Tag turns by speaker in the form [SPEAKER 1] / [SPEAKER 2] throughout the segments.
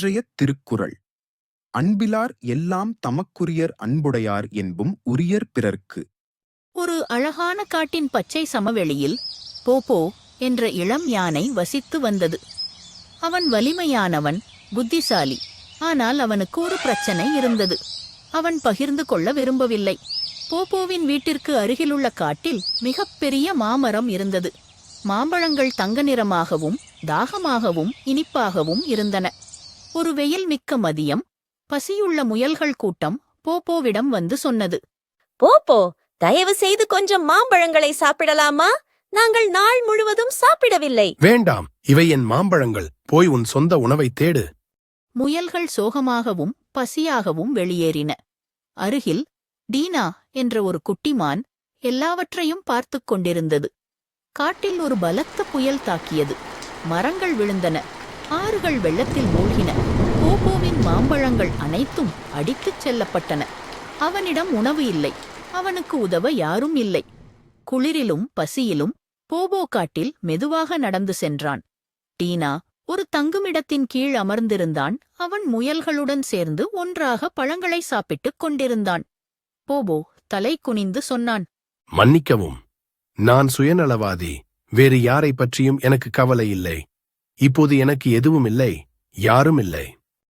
[SPEAKER 1] இன்றைய திருக்குறள். அன்பிலார் எல்லாம் தமக்குரியர் அன்புடையார் என்பும் உரியர் பிறர்க்கு.
[SPEAKER 2] ஒரு அழகான காட்டின் பச்சை சமவெளியில் போபோ என்ற இளம் யானை வசித்து வந்தது. அவன் வலிமையானவன், புத்திசாலி. ஆனால் அவனுக்கு ஒரு பிரச்சனை இருந்தது. அவன் பகிர்ந்து கொள்ள விரும்பவில்லை. போபோவின் வீட்டிற்கு அருகிலுள்ள காட்டில் மிகப்பெரிய மாமரம் இருந்தது. மாம்பழங்கள் தங்க நிறமாகவும் தாகமாகவும் இனிப்பாகவும் இருந்தன. ஒரு வெயில் மிக்க மதியம் பசியுள்ள முயல்கள் கூட்டம் போபோவிடம் வந்து சொன்னது.
[SPEAKER 3] போப்போ, தயவு செய்து கொஞ்சம் மாம்பழங்களை சாப்பிடலாமா? நாங்கள் நாள் முழுவதும் சாப்பிடவில்லை.
[SPEAKER 4] வேண்டாம், இவை என் மாம்பழங்கள். போய் உன் சொந்த உணவை தேடு.
[SPEAKER 2] முயல்கள் சோகமாகவும் பசியாகவும் வெளியேறின. அருகில் டீனா என்ற ஒரு குட்டிமான் எல்லாவற்றையும் பார்த்துக் கொண்டிருந்தது. காட்டில் ஒரு பலத்த புயல் தாக்கியது. மரங்கள் விழுந்தன, ஆறுகள் வெள்ளத்தில் மூழ்கின. போபோவின் மாம்பழங்கள் அனைத்தும் அடித்துச் செல்லப்பட்டன. அவனிடம் உணவு இல்லை, அவனுக்கு உதவ யாரும் இல்லை. குளிரிலும் பசியிலும் போபோ காட்டில் மெதுவாக நடந்து சென்றான். டீனா ஒரு தங்குமிடத்தின் கீழ் அமர்ந்திருந்தான். அவன் முயல்களுடன் சேர்ந்து ஒன்றாக பழங்களை சாப்பிட்டுக் கொண்டிருந்தான். போபோ தலை குனிந்து சொன்னான்,
[SPEAKER 4] மன்னிக்கவும், நான் சுயநலவாதி. வேறு யாரை பற்றியும் எனக்கு கவலை இல்லை. இப்போது எனக்கு எதுவும் இல்லை, யாரும் இல்லை.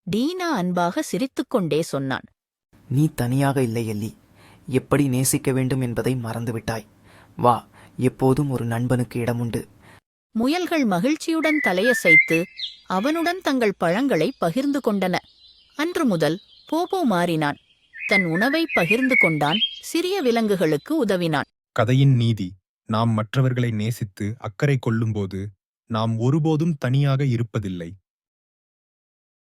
[SPEAKER 2] டீனா அன்பாக சிரித்துக்கொண்டே சொன்னான்,
[SPEAKER 5] நீ தனியாக இல்லை எல்லி. எப்படி நேசிக்க வேண்டும் என்பதை மறந்துவிட்டாய். வா, எப்போதும் ஒரு நண்பனுக்கு இடமுண்டு.
[SPEAKER 2] முயல்கள் மகிழ்ச்சியுடன் தலையசைத்து அவனுடன் தங்கள் பழங்களை பகிர்ந்து கொண்டன. அன்று முதல் போபோ மாறினான். தன் உணவை பகிர்ந்து கொண்டான், சிறிய விலங்குகளுக்கு உதவினான்.
[SPEAKER 6] கதையின் நீதி: நாம் மற்றவர்களை நேசித்து அக்கறை கொள்ளும்போது நாம் ஒருபோதும் தனியாக இருப்பதில்லை.